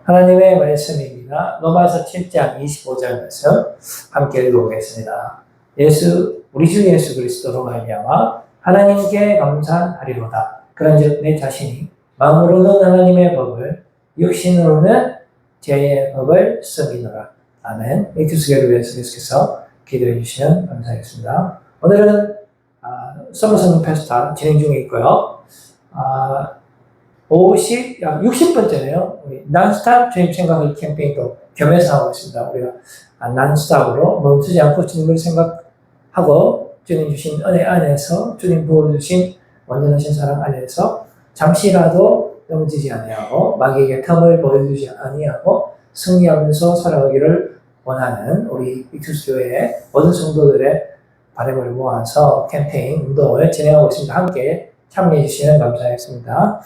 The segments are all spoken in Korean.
하나님의 말씀입니다. 로마서 7장 25절 말씀 함께 읽어보겠습니다. 우리 주 예수 그리스도로 말미암아 하나님께 감사하리로다. 그런즉 내 자신이 마음으로는 하나님의 법을, 육신으로는 죄의 법을 섬기노라. 아멘. 이 교수교를 위해서 계속해서 기도해 주시면 감사하겠습니다. 오늘은 서머선 페스타 진행 중에 있고요. 60번째네요. 우리 난스탑 주님 생각을 캠페인도 겸해서 하고 있습니다. 우리가 난스탑으로 멈추지 않고 주님을 생각하고 주님 주신 은혜 안에서, 주님 부어주신 완전하신 사랑 안에서 잠시라도 넘어지지 아니하고 마귀에게 틈을 보여주지 아니하고 승리하면서 살아가기를 원하는 우리 익투스교회의 모든 성도들의 바람을 모아서 캠페인 운동을 진행하고 있습니다. 함께 참여해 주시면 감사하겠습니다.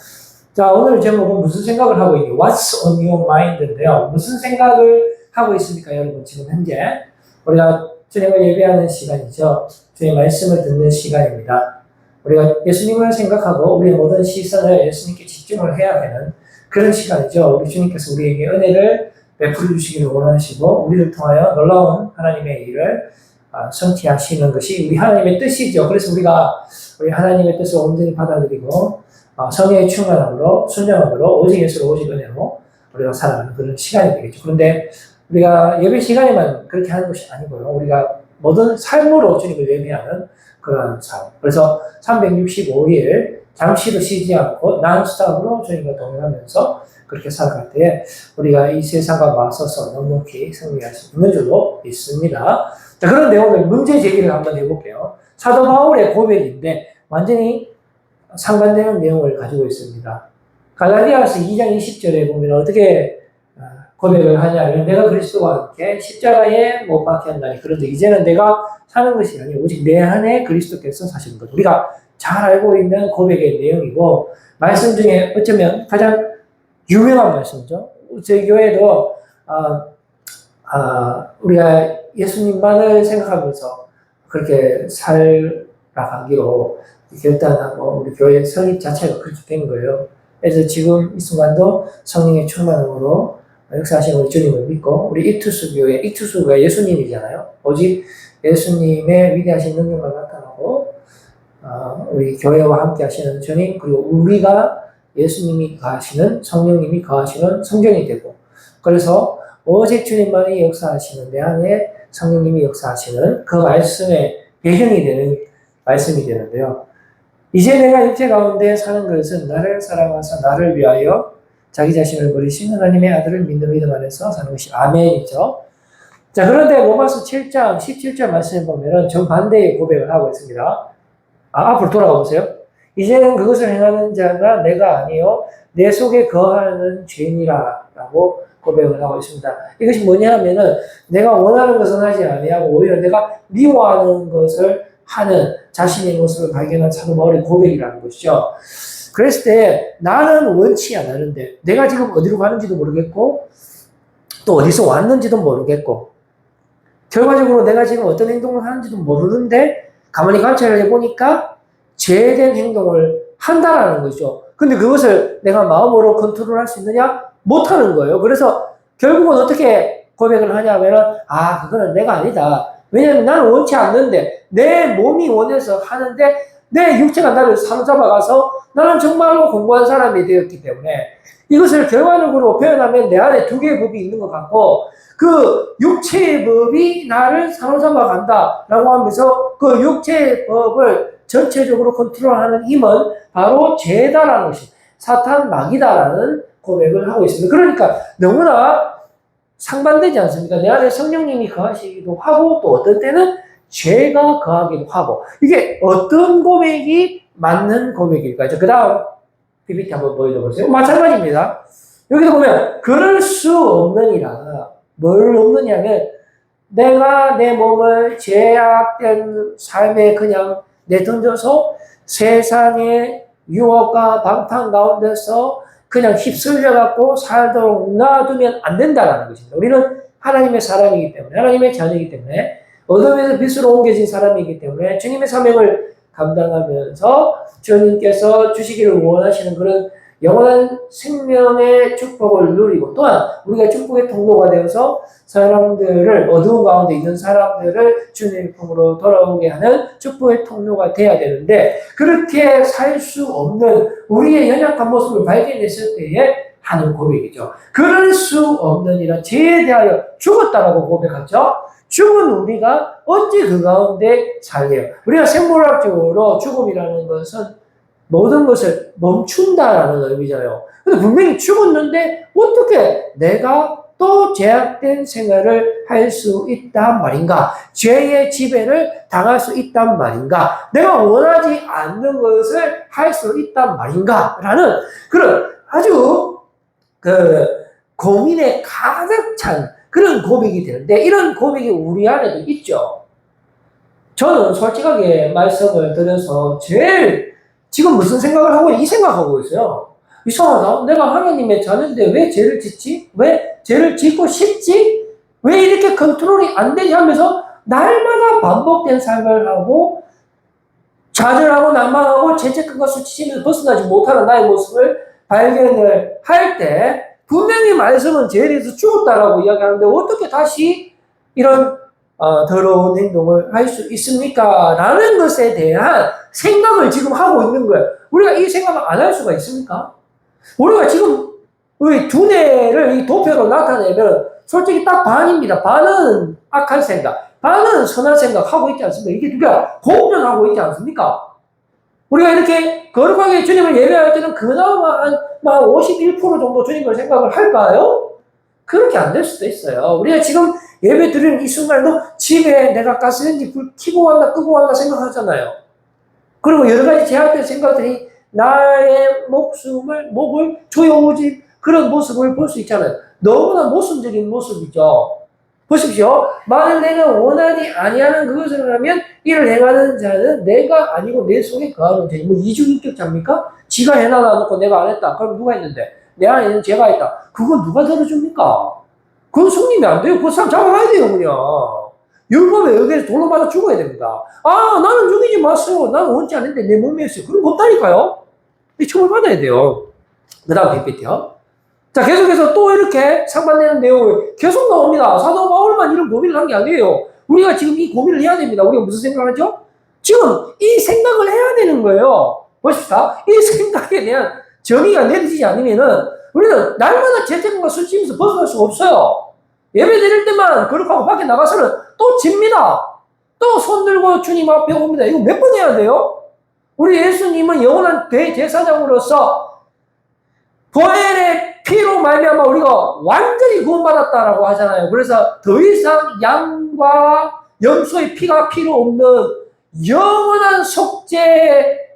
자, 오늘 제목은 무슨 생각을 하고 있니? What's on your mind인데요. 무슨 생각을 하고 있습니까, 여러분? 지금 현재 우리가 주님을 예배하는 시간이죠. 주님의 말씀을 듣는 시간입니다. 우리가 예수님을 생각하고 우리의 모든 시선을 예수님께 집중을 해야 되는 그런 시간이죠. 우리 주님께서 우리에게 은혜를 베풀어 주시기를 원하시고 우리를 통하여 놀라운 하나님의 일을 성취하시는 것이 우리 하나님의 뜻이죠. 그래서 우리가 우리 하나님의 뜻을 온전히 받아들이고 성령의 충만함으로, 순종함으로, 오직 예수로, 오직 은혜로 우리가 살아가는 그런 시간이 되겠죠. 그런데 우리가 예배 시간에만 그렇게 하는 것이 아니고요. 우리가 모든 삶으로 주님을 예배하는 그런 삶. 그래서 365일 잠시도 쉬지 않고 난스톱으로 주님과 동행하면서 그렇게 살아갈 때 우리가 이 세상과 맞서서 넉넉히 승리할 수 있는 줄로 믿습니다. 자, 그런데 오늘 문제 제기를 한번 해볼게요. 사도 바울의 고백인데 완전히 상반되는 내용을 가지고 있습니다. 갈라디아서 2장 20절에 보면 어떻게 고백을 하냐면 내가 그리스도와 함께 십자가에 못 박혀 한다니 그런데 이제는 내가 사는 것이 아니고 오직 내 안에 그리스도께서 사시는 것. 우리가 잘 알고 있는 고백의 내용이고 말씀 중에 어쩌면 가장 유명한 말씀이죠. 저희 교회도 우리가 예수님만을 생각하면서 그렇게 살아가기로 결단하고 우리 교회 설립 자체가 그렇게 된 거예요. 그래서 지금 이 순간도 성령의 충만함으로 역사하시는 우리 주님을 믿고 우리 익투스 교회, 익투스가 예수님이잖아요. 오직 예수님의 위대하신 능력만 나타나고 우리 교회와 함께 하시는 주님, 그리고 우리가 예수님이 거하시는, 성령님이 거하시는 성전이 되고, 그래서 오직 주님만이 역사하시는, 내 안에 성령님이 역사하시는 그 말씀의 배경이 되는 말씀이 되는데요. 이제 내가 육체 가운데 사는 것은 나를 사랑하사 나를 위하여 자기 자신을 버리신 하나님의 아들을 믿는 믿음 안에서 사는 것이 아멘이죠. 자, 그런데 로마서 7장 17절 말씀에 보면은 정반대의 고백을 하고 있습니다. 앞으로 돌아가 보세요. 이제는 그것을 행하는 자가 내가 아니요 내 속에 거하는 죄인이라 라고 고백을 하고 있습니다. 이것이 뭐냐 하면은 내가 원하는 것은 하지 아니하고 오히려 내가 미워하는 것을 하는 자신의 모습을 발견한 사도 바울의 고백이라는 것이죠. 그랬을 때 나는 원치 않았는데 내가 지금 어디로 가는지도 모르겠고 또 어디서 왔는지도 모르겠고 결과적으로 내가 지금 어떤 행동을 하는지도 모르는데 가만히 관찰을 해보니까 죄된 행동을 한다라는 거죠. 근데 그것을 내가 마음으로 컨트롤할 수 있느냐? 못하는 거예요. 그래서 결국은 어떻게 고백을 하냐면은 그거는 내가 아니다. 왜냐하면 나는 원치 않는데 내 몸이 원해서 하는데 내 육체가 나를 사로잡아가서 나는 정말로 공고한 사람이 되었기 때문에 이것을 결과적으로 표현하면 내 안에 두 개의 법이 있는 것 같고 그 육체의 법이 나를 사로잡아 간다라고 하면서 그 육체의 법을 전체적으로 컨트롤하는 힘은 바로 죄다라는 것이 사탄 마귀다라는 고백을 하고 있습니다. 그러니까 너무나 상반되지 않습니까? 내 안에 성령님이 거하시기도 하고 또 어떤 때는 죄가 거하기도 하고 이게 어떤 고백이 맞는 고백일까요? 그 다음 PPT 한번 보여줘보세요. 마찬가지입니다. 여기서 보면 그럴 수 없느니라. 뭘 없느냐면 내가 내 몸을 죄악된 삶에 그냥 내던져서 세상의 유혹과 방탕 가운데서 그냥 휩쓸려갖고 살도록 놔두면 안 된다는 것입니다. 우리는 하나님의 사람이기 때문에, 하나님의 자녀이기 때문에, 어둠에서 빛으로 옮겨진 사람이기 때문에 주님의 사명을 감당하면서 주님께서 주시기를 원하시는 그런 영원한 생명의 축복을 누리고 또한 우리가 축복의 통로가 되어서 사람들을 어두운 가운데 있는 사람들을 주님의 품으로 돌아오게 하는 축복의 통로가 돼야 되는데 그렇게 살 수 없는 우리의 연약한 모습을 발견했을 때에 하는 고백이죠. 그럴 수 없는 이런 죄에 대하여 죽었다라고 고백하죠. 죽은 우리가 언제 그 가운데 살래요? 우리가 생물학적으로 죽음이라는 것은 모든 것을 멈춘다라는 의미잖아요. 근데 분명히 죽었는데 어떻게 내가 또 죄악된 생활을 할 수 있단 말인가? 죄의 지배를 당할 수 있단 말인가? 내가 원하지 않는 것을 할 수 있단 말인가? 라는 그런 아주 고민에 가득 찬 그런 고백이 되는데 이런 고백이 우리 안에도 있죠. 저는 솔직하게 말씀을 드려서 제일 지금 무슨 생각을 하고 이 생각하고 있어요. 이상하다. 내가 하나님의 자녀인데 왜 죄를 짓지? 왜 죄를 짓고 싶지? 왜 이렇게 컨트롤이 안 되지 하면서 날마다 반복된 삶을 하고 좌절하고 난망하고 죄책감과 수치심에서 벗어나지 못하는 나의 모습을 발견을 할 때 분명히 말씀은 죄에 대해서 죽었다라고 이야기하는데 어떻게 다시 이런 더러운 행동을 할 수 있습니까? 라는 것에 대한 생각을 지금 하고 있는 거예요. 우리가 이 생각을 안 할 수가 있습니까? 우리가 지금 우리 두뇌를 이 도표로 나타내면 솔직히 딱 반입니다. 반은 악한 생각, 반은 선한 생각 하고 있지 않습니까? 이게 누가 공존하고 있지 않습니까? 우리가 이렇게 거룩하게 주님을 예배할 때는 그나마 한 51% 정도 주님을 생각을 할까요? 그렇게 안 될 수도 있어요. 우리가 지금 예배 드리는 이 순간에도 집에 내가 가스레인지 불 켜고 왔나 끄고 왔나 생각하잖아요. 그리고 여러 가지 제약된 생각들이 나의 목을 조여오지 그런 모습을 볼 수 있잖아요. 너무나 모순적인 모습이죠. 보십시오. 만일 내가 원하지 아니하는 그것을 하면 이를 행하는 자는 내가 아니고 내 속에 거하는 자. 뭐 이중인격자입니까? 지가 해놔 놓고 내가 안 했다. 그럼 누가 했는데? 내 안에는 죄가 있다. 그건 누가 들어줍니까? 그건 성님이 안 돼요. 그 사람 잡아가야 돼요, 그냥. 율법에 의해서 돌로 맞아 죽어야 됩니다. 나는 죽이지 마세요. 나는 원치 않는데 내 몸에 있어요. 그럼 없다니까요. 이 처벌받아야 돼요. 그 다음 PPT요. 자, 계속해서 또 이렇게 상반되는 내용을 계속 나옵니다. 사도 바울만 이런 고민을 한 게 아니에요. 우리가 지금 이 고민을 해야 됩니다. 우리가 무슨 생각을 하죠? 지금 이 생각을 해야 되는 거예요. 보십시다. 이 생각에 대한 정의가 내려지지 않으면은 우리는 날마다 죄책감과 수치심에서 벗어날 수가 없어요. 예배 드릴 때만 거룩하고 밖에 나가서는 또 집니다. 또 손 들고 주님 앞에 옵니다. 이거 몇 번 해야 돼요? 우리 예수님은 영원한 대제사장으로서 보혈의 피로 말미암아 우리가 완전히 구원받았다라고 하잖아요. 그래서 더 이상 양과 염소의 피가 필요 없는 영원한 속죄의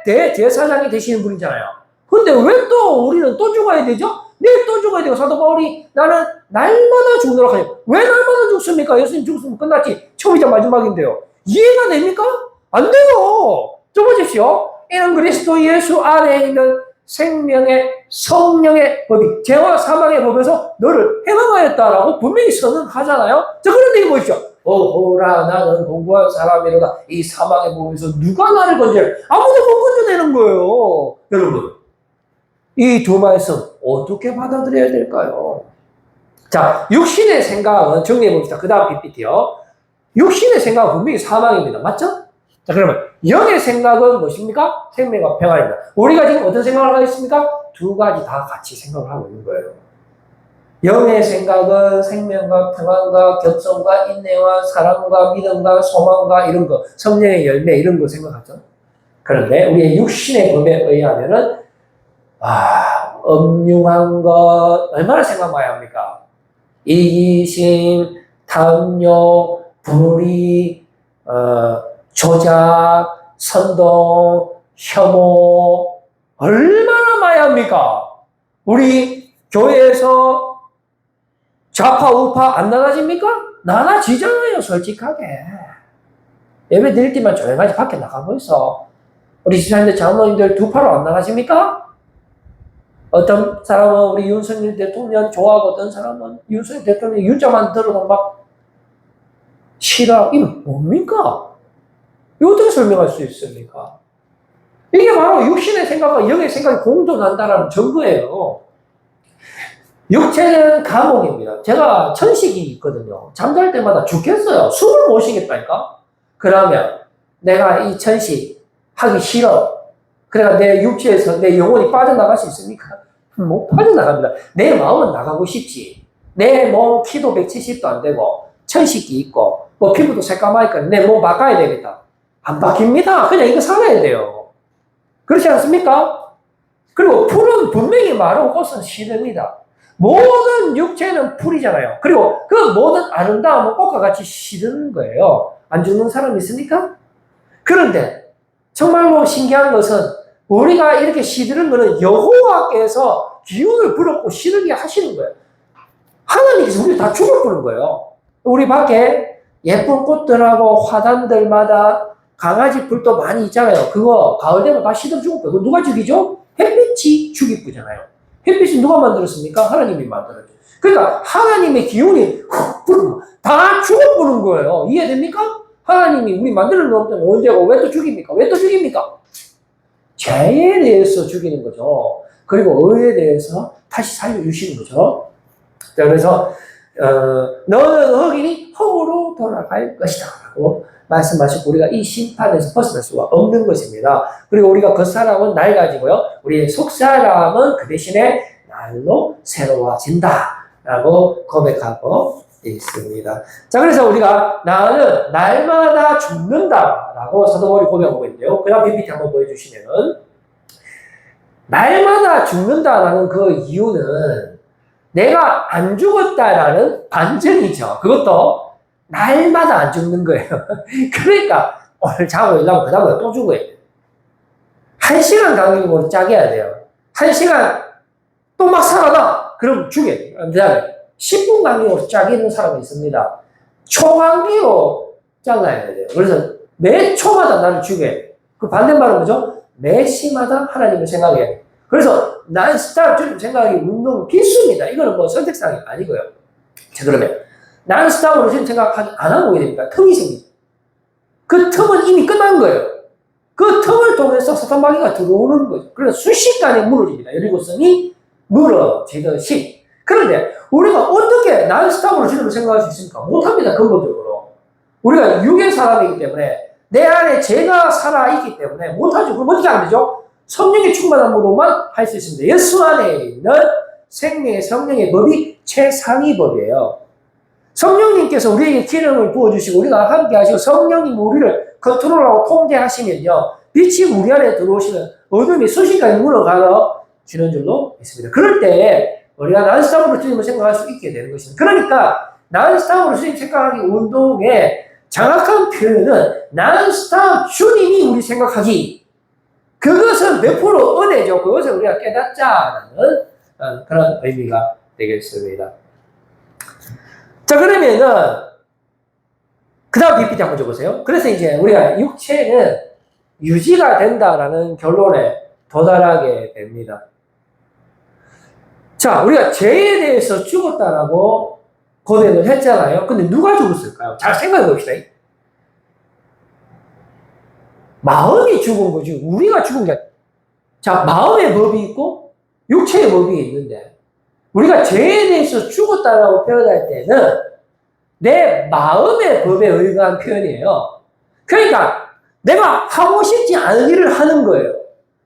대제사장이 되시는 분이잖아요. 근데 왜 또 우리는 또 죽어야 되죠? 내일 또 죽어야 되고 사도 바울이 나는 날마다 죽도록 하죠. 왜 날마다 죽습니까? 예수님 죽었으면 끝났지. 처음이자 마지막인데요. 이해가 됩니까? 안 돼요. 좀 보십시오. 이는 그리스도 예수 안에 있는 생명의 성령의 법이 죄와 사망의 법에서 너를 해방하였다라고 분명히 선언하잖아요. 자, 그런데 이거 보십시오. 오라 나는 공부한 사람이로다. 이 사망의 법에서 누가 나를 건져내? 아무도 못 건져내는 거예요. 여러분, 이 두 말씀 어떻게 받아들여야 될까요? 자, 육신의 생각은 정리해 봅시다. 그 다음 PPT요. 육신의 생각은 분명히 사망입니다. 맞죠? 자, 그러면 영의 생각은 무엇입니까? 생명과 평안입니다. 우리가 지금 어떤 생각을 하고 있습니까? 두 가지 다 같이 생각을 하고 있는 거예요. 영의 생각은 생명과 평안과 겹성과 인내와 사랑과 믿음과 소망과 이런 거, 성령의 열매 이런 거 생각하죠. 그런데 우리의 육신의 법에 의하면은 음흉한 것 얼마나 생각해야 합니까? 이기심, 탐욕, 불의, 조작, 선동, 혐오 얼마나 많이 합니까? 우리 교회에서 좌파 우파 안 나눠집니까? 나눠지잖아요. 솔직하게. 예배 드릴 때만 조용하게 밖에 나가보이소. 우리 집사님들 장로님들 두 파로 안 나가십니까? 어떤 사람은 우리 윤석열 대통령 좋아하고 어떤 사람은 윤석열 대통령 윤자만 들어도 막 싫어. 이거 뭡니까? 이거 어떻게 설명할 수 있습니까? 이게 바로 육신의 생각과 영의 생각이 공존한다는 증거예요. 육체는 감옥입니다. 제가 천식이 있거든요. 잠잘 때마다 죽겠어요. 숨을 못 쉬겠다니까? 그러면 내가 이 천식 하기 싫어. 그래가 내 육체에서 내 영혼이 빠져나갈 수 있습니까? 못 빠져나갑니다. 내 마음은 나가고 싶지. 내 몸 키도 170도 안 되고 천식이 있고 뭐 피부도 새까마니까 내 몸 바꿔야 되겠다. 안 바뀝니다. 그냥 이거 살아야 돼요. 그렇지 않습니까? 그리고 풀은 분명히 마르고 꽃은 시듭니다. 모든 육체는 풀이잖아요. 그리고 그 모든 아름다움은 꽃과 같이 시드는 거예요. 안 죽는 사람 있습니까? 그런데 정말로 신기한 것은 우리가 이렇게 시드는 것은 여호와께서 기운을 불었고 시들게 하시는 거예요. 하나님께서 우리 다 죽을 부는 거예요. 우리 밖에 예쁜 꽃들하고 화단들마다 강아지 불도 많이 있잖아요. 그거 가을 되면 다 시들 죽을 거예요. 누가 죽이죠? 햇빛이 죽일 거잖아요. 햇빛은 누가 만들었습니까? 하나님이 만들었죠. 그러니까 하나님의 기운이 훅 부르면 다 죽어부는 거예요. 이해됩니까? 하나님이 우리 만들어 놓으면 언제고 왜 또 죽입니까? 왜 또 죽입니까? 죄에 대해서 죽이는 거죠. 그리고 의에 대해서 다시 살려주시는 거죠. 자, 그래서 너는 흑인이 흑으로 돌아갈 것이다 라고 말씀하시고 우리가 이 심판에서 벗어날 수가 없는 것입니다. 그리고 우리가 겉사람은 낡아지고요. 우리의 속사람은 그 대신에 날로 새로워진다 라고 고백하고 있습니다. 자, 그래서 우리가 나는 날마다 죽는다 라고 사도 바울이 고백하고 있는데요. 그 다음 PPT 한번 보여주시면은 날마다 죽는다라는 그 이유는 내가 안 죽었다라는 반증이죠. 그것도 날마다 안 죽는 거예요. 그러니까 오늘 자고 일어나면 그 다음에 또 죽어야 돼요. 1시간 간격으로 짜게야 돼요. 1시간 또 막 살아나. 그럼 죽여야 돼요. 그 다음에 10분 간격으로 짜기는 사람이 있습니다. 초간격으로 잘라야 돼요. 그래서 매 초마다 나를 죽여야 돼요. 그 반대말은 뭐죠? 매 시마다 하나님을 생각해야 돼요. 그래서 난 스탑 주님 생각하기 운동은 필수입니다. 이거는 뭐 선택사항이 아니고요. 자, 그러면 난 스탑으로 주님 생각하기 안 하고 오게 됩니까? 틈이 생깁니다. 그 틈은 이미 끝난 거예요. 그 틈을 통해서 사탄 마귀가 들어오는 거죠. 그래서 순식간에 무너집니다. 여리고성이 무너지듯이. 그런데 우리가 어떻게 난 스탑으로 주님을 생각할 수 있습니까? 못합니다. 근본적으로. 우리가 육의 사람이기 때문에 내 안에 죄가 살아있기 때문에 못하죠. 그럼 어떻게 하면 되죠? 성령의 충만함으로만 할 수 있습니다. 예수 안에 있는 생명의 성령의 법이 최상위 법이에요. 성령님께서 우리에게 기름을 부어주시고 우리가 함께 하시고 성령님 우리를 컨트롤하고 통제하시면요. 빛이 우리 안에 들어오시면 어둠이 순식간에 물어가지는 줄로 있습니다. 그럴 때 우리가 난스탑으로 주님을 생각할 수 있게 되는 것입니다. 그러니까 난스탑으로 주님 생각하기 운동의 정확한 표현은 난스탑 주님이 우리 생각하기. 그것은 100% 은혜죠. 그것을 우리가 깨닫자라는 그런 의미가 되겠습니다. 자, 그러면은 그 다음 PPT 한번 줘보세요. 그래서 이제 우리가 육체는 유지가 된다라는 결론에 도달하게 됩니다. 자, 우리가 죄에 대해서 죽었다라고 고백을 했잖아요. 근데 누가 죽었을까요? 잘 생각해 봅시다. 마음이 죽은 거지. 우리가 죽은 게 아니라. 자, 마음의 법이 있고 육체의 법이 있는데 우리가 죄에 대해서 죽었다라고 표현할 때는 내 마음의 법에 의거한 표현이에요. 그러니까 내가 하고 싶지 않은 일을 하는 거예요.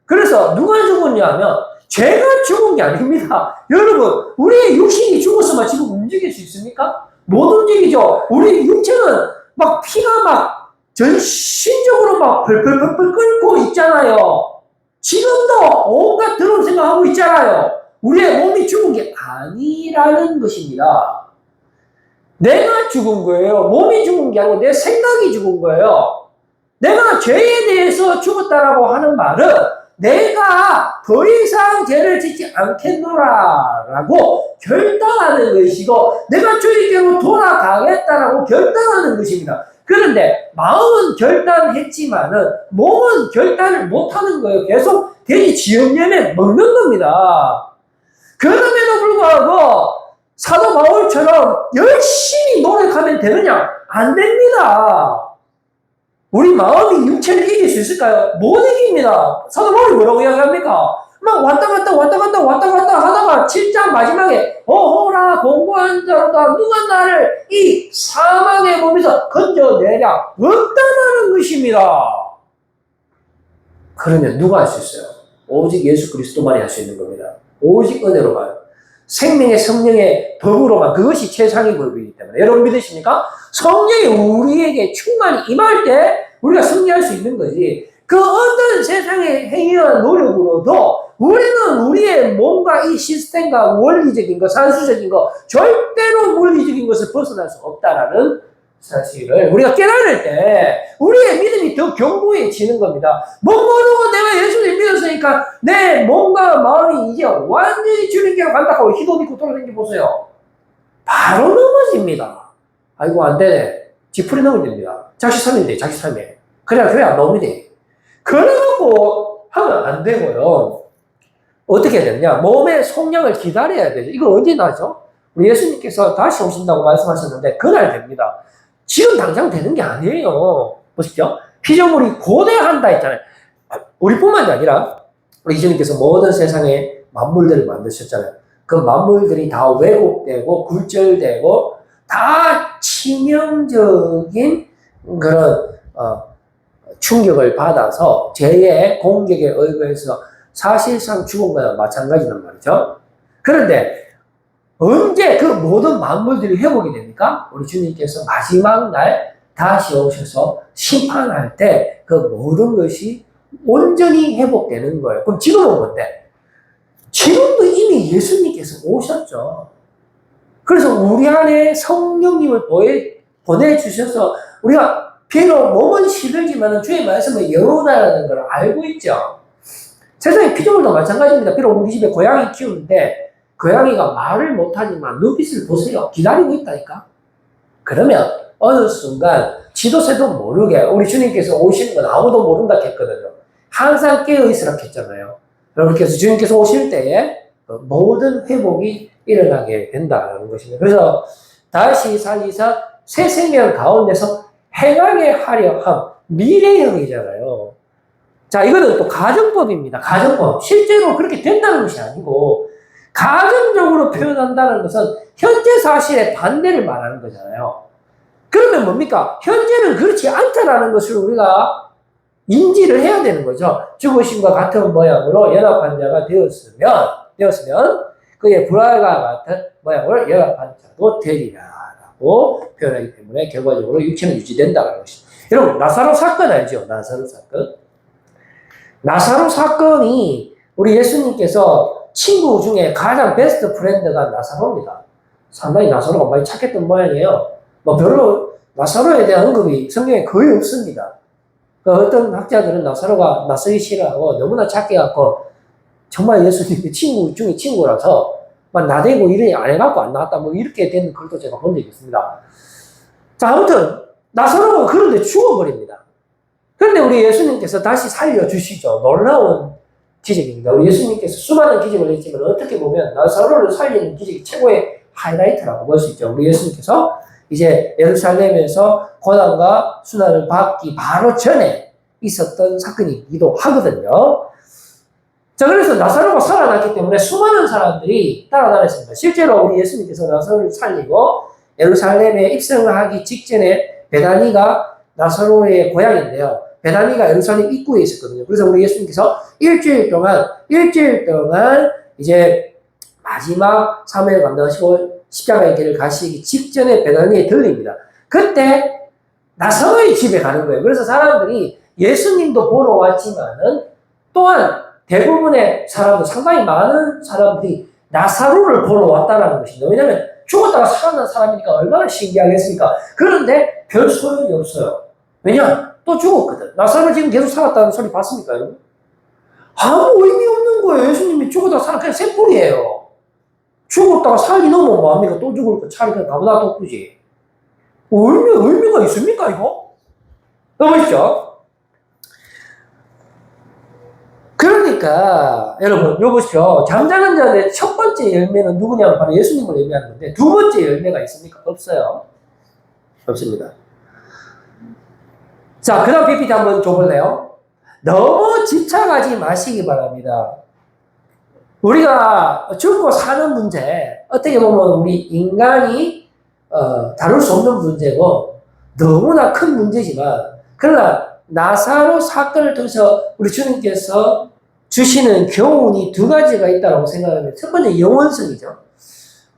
그래서 누가 죽었냐면 죄가 죽은 게 아닙니다. 여러분, 우리의 육신이 죽었으면 지금 움직일 수 있습니까? 못 움직이죠. 우리 육체는 막 피가 막 전신적으로 막 펄펄펄펄 끓고 있잖아요. 지금도 온갖 더러운 생각하고 있잖아요. 우리의 몸이 죽은 게 아니라는 것입니다. 내가 죽은 거예요. 몸이 죽은 게 아니고 내 생각이 죽은 거예요. 내가 죄에 대해서 죽었다라고 하는 말은 내가 더 이상 죄를 짓지 않겠노라라고 결단하는 것이고 내가 주님께로 돌아가겠다라고 결단하는 것입니다. 그런데 마음은 결단했지만은 몸은 결단을 못하는 거예요. 계속 돼지 지엄년에 먹는 겁니다. 그럼에도 불구하고 사도 바울처럼 열심히 노력하면 되느냐? 안 됩니다. 우리 마음이 육체를 이길 수 있을까요? 못 이깁니다. 사도 바울이 뭐라고 이야기합니까? 막 왔다 갔다 하다가 7장 마지막에 어허라 공고한 자로다 누가 나를 이 사망의 몸에서 건져내랴 없다는 것입니다. 그러면 누가 할 수 있어요? 오직 예수 그리스도만이 할 수 있는 겁니다. 오직 은혜로만. 생명의 성령의 법으로만. 그것이 최상의 법이기 때문에. 여러분 믿으십니까? 성령이 우리에게 충만히 임할 때 우리가 승리할 수 있는 거지. 그 어떤 세상의 행위와 노력으로도 우리는 우리의 몸과 이 시스템과 원리적인 것, 산수적인 것, 절대로 물리적인 것을 벗어날 수 없다라는 사실을 우리가 깨달을 때 우리의 믿음이 더 견고해지는 겁니다. 못 모르고 내가 예수를 믿었으니까 내 몸과 마음이 이제 완전히 주님께로 간다 하고 휘도니고 돌아다니게 보세요. 바로 넘어집니다. 아이고 안 되네. 지푸리 넘으면 됩니다. 작시삼인데 작시삼에. 그래야 교회 안 나옵니다. 그러고 하면 안 되고요. 어떻게 해야 되느냐? 몸의 속량을 기다려야 되죠. 이거 언제 나죠? 우리 예수님께서 다시 오신다고 말씀하셨는데 그날 됩니다. 지금 당장 되는 게 아니에요. 보십시오. 피조물이 고대한다 했잖아요. 우리뿐만이 아니라 우리 예수님께서 모든 세상의 만물들을 만드셨잖아요. 그 만물들이 다 왜곡되고 굴절되고 다 치명적인 그런 충격을 받아서 죄의 공격에 의거해서 사실상 죽은 거나 마찬가지란 말이죠. 그런데 언제 그 모든 만물들이 회복이 됩니까? 우리 주님께서 마지막 날 다시 오셔서 심판할 때 그 모든 것이 온전히 회복되는 거예요. 그럼 지금은 뭔데? 지금도 이미 예수님께서 오셨죠. 그래서 우리 안에 성령님을 보내주셔서 우리가 비록 몸은 시들지만 주의 말씀은 영원하다는 걸 알고 있죠. 세상의 피조물도 마찬가지입니다. 비록 우리 집에 고양이 키우는데 고양이가 말을 못하지만 눈빛을 보세요. 기다리고 있다니까. 그러면 어느 순간 지도새도 모르게 우리 주님께서 오시는 건 아무도 모른다 했거든요. 항상 깨어있으라 했잖아요. 그렇게 해서 주님께서 오실 때에 모든 회복이 일어나게 된다는 것입니다. 그래서 다시 살리사 새 생명 가운데서 행하게 하려 함. 미래형이잖아요. 자, 이거는 또 가정법입니다. 가정법. 실제로 그렇게 된다는 것이 아니고 가정적으로 표현한다는 것은 현재 사실의 반대를 말하는 거잖아요. 그러면 뭡니까? 현재는 그렇지 않다라는 것을 우리가 인지를 해야 되는 거죠. 죽으심과 같은 모양으로 연합한 자가 되었으면 그의 불화가 같은 모양으로 연합한 자도 되리라라고 표현하기 때문에 결과적으로 육체는 유지된다는 것입니다. 여러분, 나사로 사건 알죠? 나사로 사건. 나사로 사건이 우리 예수님께서 친구 중에 가장 베스트 프렌드가 나사로입니다. 상당히 나사로가 많이 착했던 모양이에요. 뭐 별로 나사로에 대한 언급이 성경에 거의 없습니다. 어떤 학자들은 나사로가 낯서기 싫어하고 너무나 착해 갖고 정말 예수님의 친구 중에 친구라서 막 나대고 이래 안 해갖고 안 나왔다 뭐 이렇게 된 글도 제가 본 적이 있습니다. 자, 아무튼 나사로가 그런데 죽어버립니다. 그런데 우리 예수님께서 다시 살려주시죠. 놀라운 기적입니다. 우리 예수님께서 수많은 기적을 했지만 어떻게 보면 나사로를 살리는 기적이 최고의 하이라이트라고 볼 수 있죠. 우리 예수님께서 이제 예루살렘에서 고난과 순환을 받기 바로 전에 있었던 사건이기도 하거든요. 자, 그래서 나사로가 살아났기 때문에 수많은 사람들이 따라다녔습니다. 실제로 우리 예수님께서 나사로를 살리고 예루살렘에 입성하기 직전에 베다니가 나사로의 고향인데요. 베다니가 예루살렘 입구에 있었거든요. 그래서 우리 예수님께서 일주일 동안 이제 마지막 사명을 감당하시고 십자가의 길을 가시기 직전에 베다니에 들립니다. 그때 나사로의 집에 가는 거예요. 그래서 사람들이 예수님도 보러 왔지만은 또한 대부분의 사람들, 상당히 많은 사람들이 나사로를 보러 왔다는 것입니다. 왜냐하면 죽었다가 살아난 사람이니까 얼마나 신기하겠습니까? 그런데 별 소용이 없어요. 왜냐? 또 죽었거든. 나사로 지금 계속 살았다는 소리 봤습니까, 여러분? 아무 의미 없는 거예요. 예수님이 죽었다가 살아 그냥 샘플이에요. 죽었다가 살기 너무 뭐합니까? 또 죽을 거 차라리 그냥 가보다 돋구지. 의미가 있습니까, 이거? 넘어있죠? 그러니까, 여러분, 이거 보십시오. 잠자는 자의 첫 번째 열매는 누구냐면 바로 예수님을 의미하는 건데, 두 번째 열매가 있습니까? 없어요. 없습니다. 자, 그 다음 PPT 한번 줘볼래요? 너무 집착하지 마시기 바랍니다. 우리가 죽고 사는 문제, 어떻게 보면 우리 인간이 다룰 수 없는 문제고 너무나 큰 문제지만, 그러나 나사로 사건을 통해서 우리 주님께서 주시는 교훈이 두 가지가 있다고 생각하면, 첫 번째 영원성이죠.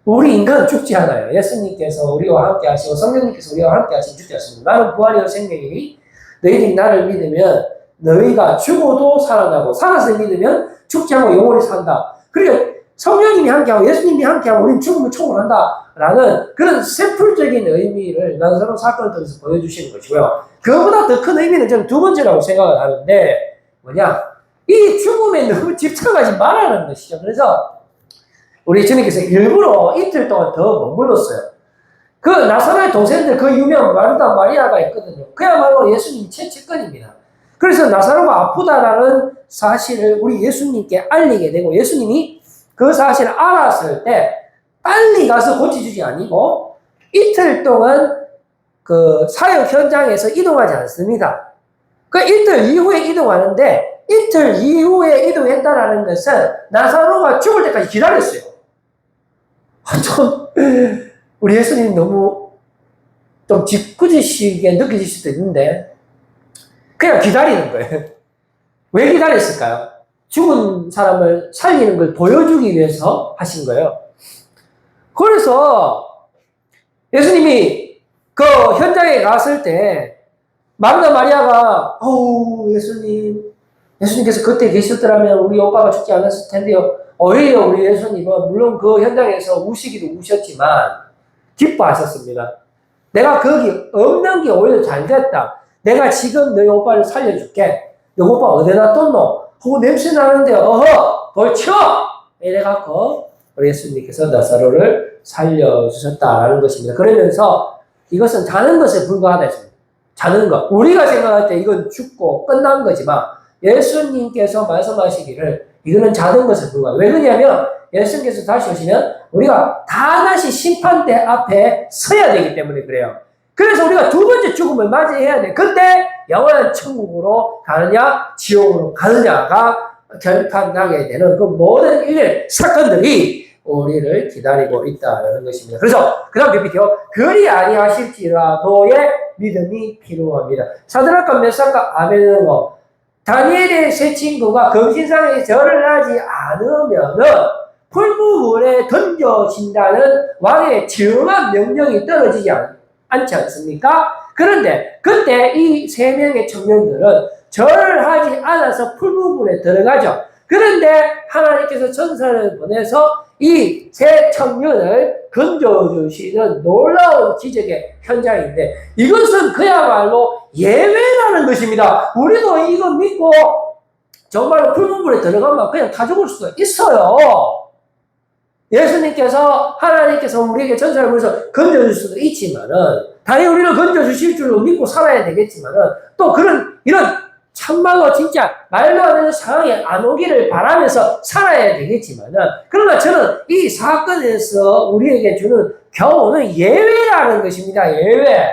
우리 인간은 죽지 않아요. 예수님께서 우리와 함께 하시고 성령님께서 우리와 함께 하시고 죽지 않습니다. 나는 부활이요 생명이니 너희들이 나를 믿으면 너희가 죽어도 살아나고 살아서 믿으면 죽지 않고 영원히 산다. 그러니까 성령님이 함께하고 예수님이 함께하고 우리는 죽으면 초월한다라는 그런 샘플적인 의미를 나사로 사건을 통해서 보여주시는 것이고요. 그거보다 더 큰 의미는 저는 두 번째라고 생각을 하는데, 뭐냐, 이 죽음에 너무 집착하지 말라는 것이죠. 그래서 우리 주님께서 일부러 이틀 동안 더 머물렀어요. 그 나사로의 동생들, 그 유명한 마르다 마리아가 있거든요. 그야말로 예수님 최측근입니다. 그래서 나사로가 아프다라는 사실을 우리 예수님께 알리게 되고, 예수님이 그 사실을 알았을 때 빨리 가서 고쳐주지 아니고 이틀 동안 그 사역 현장에서 이동하지 않습니다. 그 이틀 이후에 이동하는데, 이틀 이후에 이동했다라는 것은 나사로가 죽을 때까지 기다렸어요. 좀 우리 예수님 너무 좀 짓궂으시게 느껴질 수도 있는데 그냥 기다리는 거예요. 왜 기다렸을까요? 죽은 사람을 살리는 걸 보여주기 위해서 하신 거예요. 그래서 예수님이 그 현장에 갔을 때 마르다 마리아가 예수님께서 그때 계셨더라면 우리 오빠가 죽지 않았을 텐데요. 오히려 우리 예수님은 물론 그 현장에서 우시기도 우셨지만 기뻐하셨습니다. 내가 거기 없는 게 오히려 잘 됐다. 내가 지금 너희 오빠를 살려줄게. 너희 오빠 어디다 뒀노? 냄새 나는데 벌쳐! 이래갖고 우리 예수님께서 나사로를 살려주셨다라는 것입니다. 그러면서 이것은 자는 것에 불과하다 했습니다. 자는 것. 우리가 생각할 때 이건 죽고 끝난 거지만 예수님께서 말씀하시기를 이거는 자는 것에 불과해요. 왜 그러냐면 예수님께서 다시 오시면 우리가 다시 심판대 앞에 서야 되기 때문에 그래요. 그래서 우리가 두 번째 죽음을 맞이해야 돼. 근데 영원한 천국으로 가느냐 지옥으로 가느냐가 결판나게 되는 그 모든 일일 사건들이 우리를 기다리고 있다는 것입니다. 그래서 그 다음 PPT요. 그리 아니하실지라도의 믿음이 필요합니다. 사드락과 메삭과 아베드노고 다니엘의 세 친구가 금신상에 절을 하지 않으면은 풀무불에 던져진다는 왕의 정한 명령이 떨어지지 않지 않습니까? 그런데 그때 이 세 명의 청년들은 절을 하지 않아서 풀무불에 들어가죠. 그런데 하나님께서 천사를 보내서 이 세 청년을 건져주시는 놀라운 기적의 현장인데, 이것은 그야말로 예외라는 것입니다. 우리도 이거 믿고 정말로 풀무불에 들어가면 그냥 다 죽을 수가 있어요. 예수님께서, 하나님께서 우리에게 천사를 보내서 건져줄 수도 있지만은, 당연히 우리를 건져주실 줄로 믿고 살아야 되겠지만은, 또 이런 참말로 진짜 말도 안 되는 상황에 안 오기를 바라면서 살아야 되겠지만은, 그러나 저는 이 사건에서 우리에게 주는 교훈은 예외라는 것입니다. 예외.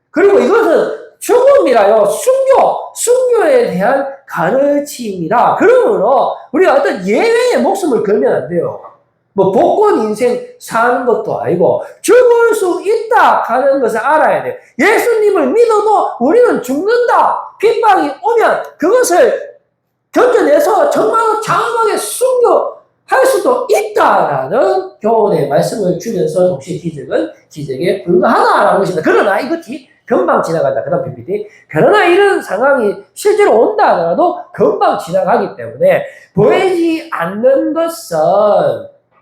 그리고 이것은 죽음이라요. 순교에 대한 가르침이다. 그러므로 우리가 어떤 예외의 목숨을 걸면 안 돼요. 뭐 복권 인생 사는 것도 아니고 죽을 수 있다 하는 것을 알아야 돼요. 예수님을 믿어도 우리는 죽는다. 핍박이 오면 그것을 견뎌내서 정말 장엄하게 순교할 수도 있다라는 교훈의 말씀을 주면서 동시에 기적은 기적에 불과하다라는 것입니다. 그러나 이것이 금방 지나간다. 그 다음 PPT. 그러나 이런 상황이 실제로 온다 하더라도 금방 지나가기 때문에 보이지 않는 것은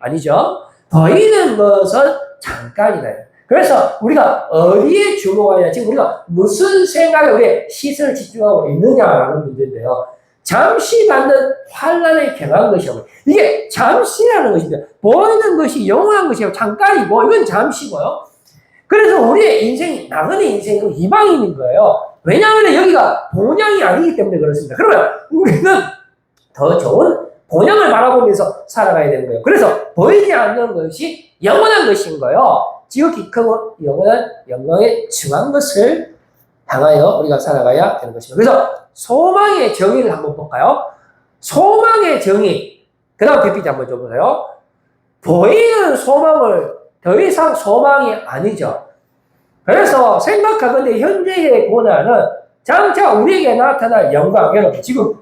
아니죠. 보이는 것은 잠깐이나요. 그래서 우리가 어디에 주목하냐, 지금 우리가 무슨 생각에 우리의 시선을 집중하고 있느냐라는 문제인데요. 잠시 받는 환란에 경한 것이고, 이게 잠시라는 것입니다. 보이는 것이 영원한 것이고 잠깐이고 이건 잠시고요. 그래서 우리의 인생이 나그네 인생은 이방인인 거예요. 왜냐하면 여기가 본향이 아니기 때문에 그렇습니다. 그러면 우리는 더 좋은 본향을 바라보면서 살아가야 되는 거예요. 그래서 보이지 않는 것이 영원한 것인 거예요. 지극히 크고 영원한 영광에 증한 것을 향하여 우리가 살아가야 되는 것입니다. 그래서 소망의 정의를 한번 볼까요? 소망의 정의. 그 다음 PPT 한번 줘보세요. 보이는 소망을 더 이상 소망이 아니죠. 그래서 생각하건대 현재의 고난은 장차 우리에게 나타날 영광. 여러분 지금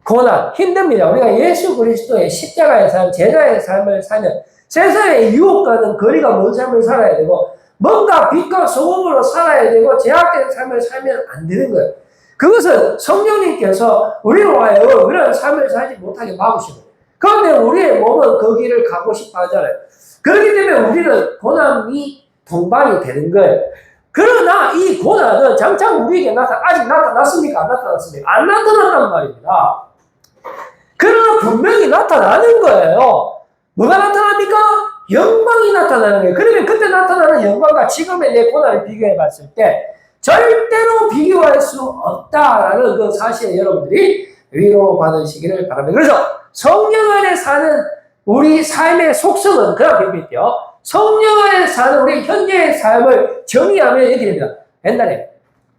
고난 힘듭니다. 우리가 예수 그리스도의 십자가의 삶, 제자의 삶을 살면 세상의 유혹과는 거리가 먼 삶을 살아야 되고 뭔가 빛과 소금으로 살아야 되고 제약된 삶을 살면 안 되는 거예요. 그것은 성령님께서 우리로 하여금 그런 삶을 살지 못하게 막으시고 그런데 우리의 몸은 그 길을 가고 싶어 하잖아요. 그렇기 때문에 우리는 고난이 동반이 되는 거예요. 그러나 이 고난은 장차 우리에게 아직 나타났습니까? 안 나타났습니까? 안 나타났단 말입니다. 그러나 분명히 나타나는 거예요. 뭐가 나타납니까? 영광이 나타나는 거예요. 그러면 그때 나타나는 영광과 지금의 내 고난을 비교해 봤을 때 절대로 비교할 수 없다라는 그 사실에 여러분들이 위로받으시기를 바랍니다. 그래서 성령 안에 사는 우리 삶의 속성은 그냥 비밀이요. 성령 안에 사는 우리 현재의 삶을 정의하면 이렇게 됩니다. 옛날에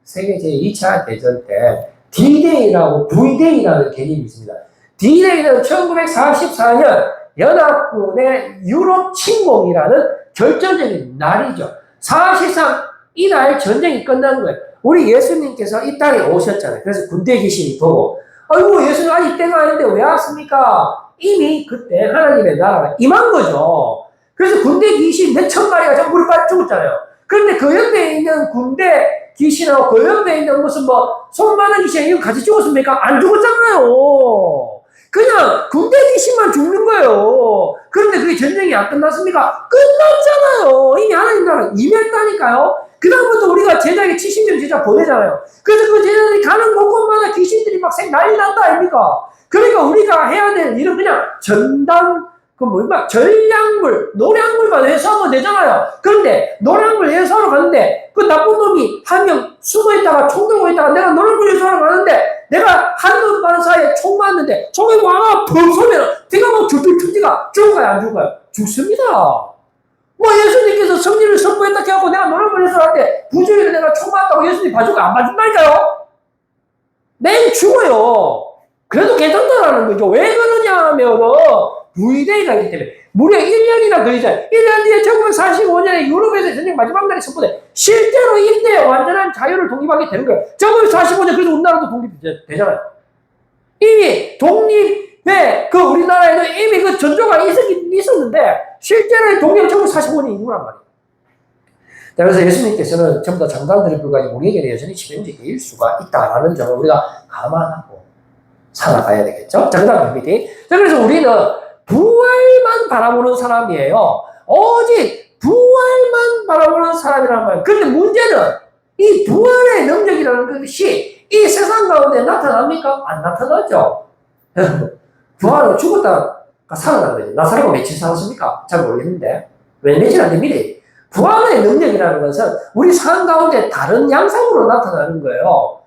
세계 제2차 대전 때 D-Day라고 V-Day라는 개념이 있습니다. D-Day는 1944년 연합군의 유럽 침공이라는 결정적인 날이죠. 사실상 이날 전쟁이 끝난 거예요. 우리 예수님께서 이 땅에 오셨잖아요. 그래서 군대 귀신이 보고 아이고 예수님 아직 때가 아닌데 왜 왔습니까? 이미 그때 하나님의 나라가 임한 거죠. 그래서 군대 귀신 몇천 마리가 전부 죽었잖아요. 그런데 그 옆에 있는 군대 귀신하고 그 옆에 있는 무슨 손 많은 귀신 이거 같이 죽었습니까? 안 죽었잖아요. 그냥 군대 귀신만 죽는 거예요. 그런데 그게 전쟁이 안 끝났습니까? 끝났잖아요. 이미 하나님 나라 임했다니까요. 그 다음부터 우리가 제자에게 70명 제자 보내잖아요. 그래서 그 제자들이 가는 곳곳마다 귀신들이 막 난리 난다 아닙니까? 그러니까 우리가 해야 될 일은 그냥 전단, 전략물, 노량물만 해소하면 되잖아요. 그런데 노량물 해소하러 가는데 그 나쁜 놈이 한 명 숨어 있다가 총 들고 있다가 내가 노량물 해소하러 가는데 내가 한눈 반 사이에 총 맞는데 총이 와가 펑 쏘면 내가 막 줄줄 튼지가 죽을까요? 안 죽을까요? 죽습니다. 예수님께서 승리를 선포했다 해갖고 내가 노력을 해서 할때 부주의를 내가 총 맞다고 예수님 봐주고 안 봐준다니까요? 내일 죽어요. 그래도 괜찮다라는 거죠. 왜 그러냐 하면은 V-Day가 있기 때문에 무려 1년이나 걸리잖아요. 1년 뒤에 1945년에 유럽에서 전쟁 마지막 날이 선포돼 실제로 이때 완전한 자유를 독립하게 되는 거예요. 1945년 그래서 우리나라도 독립되잖아요. 이미 독립에 그 우리나라에는 이미 그 전조가 있었는데 실제로 독립은 1945년 이후란 말이에요. 그래서 예수님께서는 전부 다 장단들을 불구하고 우리에게는 여전히 치명적일 수가 있다라는 점을 우리가 감안하고 살아가야 되겠죠. 자, 그 다음 PPT. 자, 그래서 우리는 부활만 바라보는 사람이에요. 오직 부활만 바라보는 사람이란 말이에요. 그런데 문제는 이 부활의 능력이라는 것이 이 세상 가운데 나타납니까? 안 나타나죠. 부활은 죽었다가 살아난 거죠. 나사로가 며칠 살았습니까? 잘 모르겠는데. 왜 며칠 안 됩니다. 부활의 능력이라는 것은 우리 삶 가운데 다른 양상으로 나타나는 거예요.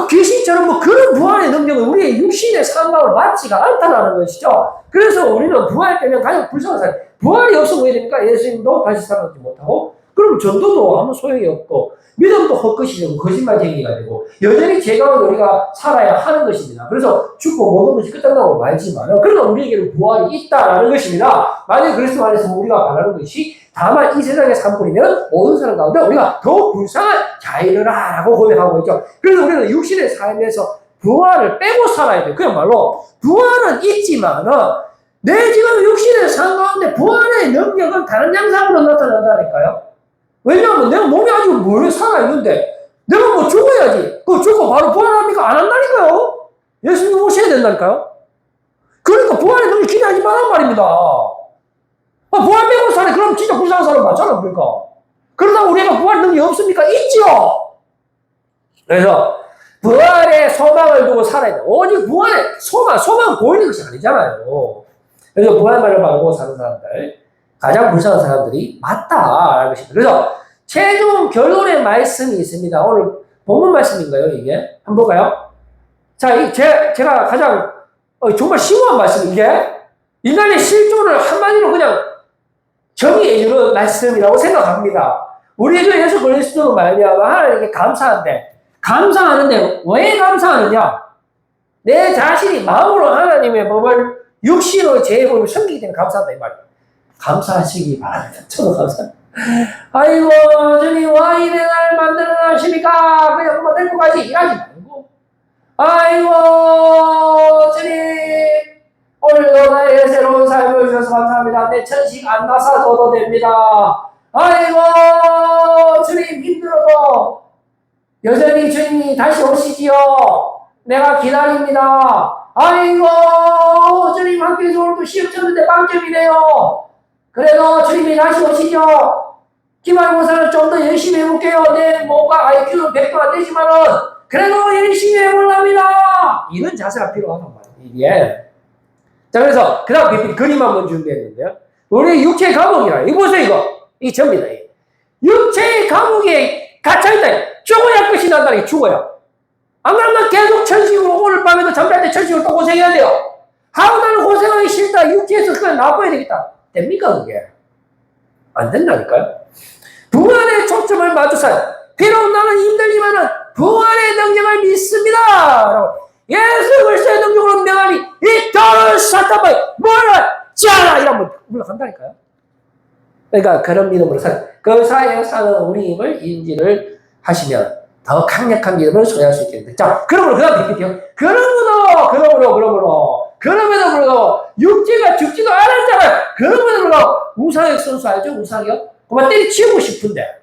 귀신처럼 그런 부활의 능력은 우리의 육신의 삶과는 맞지가 않다는 것이죠. 그래서 우리는 부활되면 가장 불쌍한 사람. 부활이 없으면 왜 됩니까? 예수님도 다시 살아나지 못하고, 그럼 전도도 아무 소용이 없고, 믿음도 헛것이 되고, 거짓말쟁이가 되고, 여전히 죄 가운데 우리가 살아야 하는 것입니다. 그래서 죽고 모든 것이 끝장나고 말지만, 그러나 우리에게는 부활이 있다라는 것입니다. 만약 그리스도 안에서 우리가 바라는 것이 다만 이 세상의 산물이면 모든 사람 가운데 우리가 더 불쌍한 자이르라라고 고백하고 있죠. 그래서 우리는 육신의 삶에서 부활을 빼고 살아야 돼요. 그야말로 부활은 있지만은 내 지금 육신의 삶 가운데 부활의 능력은 다른 양상으로 나타난다니까요. 왜냐하면 내가 몸이 아직 멀리 살아있는데 내가 죽어야지. 죽고 바로 부활합니까? 안 한다니까요. 예수님 오셔야 된다니까요. 그러니까 부활의 능력 기대하지 말란 말입니다. 부활 빼고 사네. 그럼 진짜 불쌍한 사람 맞잖아, 그러니까. 그러다 우리가 부활 능력이 없습니까? 있죠! 그래서, 부활의 소망을 두고 살아야 돼. 오직 부활의 소망은 보이는 것이 아니잖아요. 그래서 부활만을 바라고 사는 사람들, 가장 불쌍한 사람들이 맞다라는 것입니다. 그래서, 최종 결론의 말씀이 있습니다. 오늘 본문 말씀인가요, 이게? 한번 볼까요? 자, 제가 가장, 정말 심오한 말씀, 이게. 인간의 실존을 한마디로 그냥 정의해주는 말씀이라고 생각합니다. 우리 교회에서 그리스도로 말미암아 하나님께 감사하는데 왜 감사하느냐? 내 자신이 마음으로 하나님의 법을 육신으로 제 법을 섬기기 때문에 감사한다 이 말이에요. 감사하시기 바랍니다. 저도 감사합니다. 아이고 주님 와 이래 날 만들어 놨습니까? 그냥 뭐 데리고 가지 일하지 말고 아이고 주님 오늘도 나의 새로운 삶을 주셔서 감사합니다. 내 천식 안 나서 줘도 됩니다. 아이고 주님 힘들어도 여전히 주님이 다시 오시지요. 내가 기다립니다. 아이고 주님 학교에서 오늘도 시험 쳤는데 빵점이네요. 그래도 주님이 다시 오시죠. 기말고사를 좀 더 열심히 해볼게요. 내 뭐가 IQ는 100도 안 되지만은 그래도 열심히 해보랍니다. 이런 자세가 필요하단 말이에요. 예. 자 그래서 그 다음 그림 한번 준비했는데요. 우리 육체의 감옥이라 이거 보세요 이거. 이 접니다. 육체의 감옥에 갇혀있다. 죽어야 끝이 난다니 죽어요. 안 그러면 계속 천식으로 오늘 밤에도 잠잘 때 천식으로 또 고생해야 돼요. 하루 나는 고생하기 싫다. 육체에서 그냥 나빠야 되겠다. 됩니까 그게? 안 된다니까요. 부활의 초점을 맞춰서 비록 나는 힘들지만은 부활의 능력을 믿습니다. 예수 그리스도의 능력으로 명하니 이 돌을 사탄바에 뭐라 짜라 이러면 올라간다니까요. 그러니까 그런 믿음으로 사는 그 사이에 사는 우리임을 인지를 하시면 더 강력한 믿음을 소유할 수 있겠는데. 자, 그러므로 그 다음 비피요. 그러므로 육체가 죽지도 않았잖아요. 그러므로 우상혁 선수 알죠? 우상혁? 그만 때려치우고 싶은데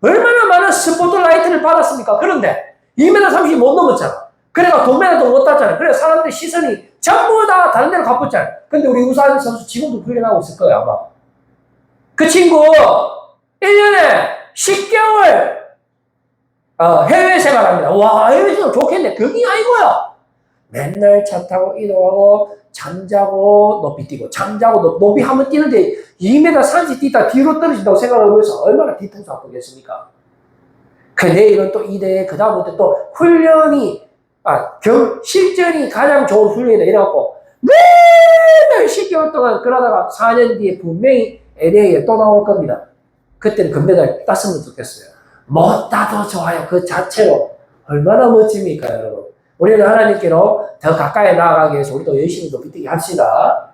얼마나 많은 스포트라이트를 받았습니까? 그런데 2m 30 못 넘었잖아. 그래가 동메달도 못 땄잖아요. 그래 사람들 시선이 전부 다 다른 데로 가봤잖아요. 근데 우리 우상혁 선수 지금도 훈련하고 있을 거예요 아마. 그 친구 1년에 10개월 해외 생활합니다. 와 해외 생활 좋겠네. 그게 아니고요. 맨날 차 타고 이동하고 잠자고 높이 뛰고 잠자고 높이 한번 뛰는데 2m 30 뛰다 뒤로 떨어진다고 생각하면서 얼마나 뒤통수 아프겠습니까? 그 내일은 또 이대 그 다음부터 또 훈련이 실전이 가장 좋은 훈련이다 이래갖고 맨날 10개월 동안 그러다가 4년 뒤에 분명히 LA에 또 나올 겁니다. 그때는 금메달 땄으면 좋겠어요. 못 따도 좋아요. 그 자체로 얼마나 멋집니까 여러분. 우리는 하나님께로 더 가까이 나아가기 위해서 우리도 열심히 높이 뛰기 합시다.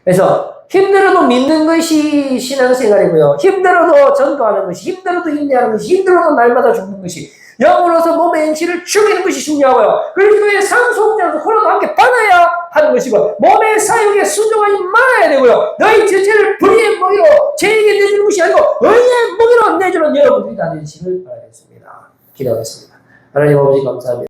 그래서 힘들어도 믿는 것이 신앙생활이고요. 힘들어도 전도하는 것이, 힘들어도 인내하는 것이, 힘들어도 날마다 죽는 것이, 영으로서 몸의 행실을 죽이는 것이 중요하고요. 그리고 그의 상속자로서 서로도 함께 받아야 하는 것이고, 몸의 사역에 순종하지 말아야 되고요. 너희 전체를 불의의 먹이로 죄에게 내주는 것이 아니고 의의 먹이로 내주는 여러분들이 다 되시길 바라겠습니다. 기도하겠습니다. 하나님 아버지 감사합니다.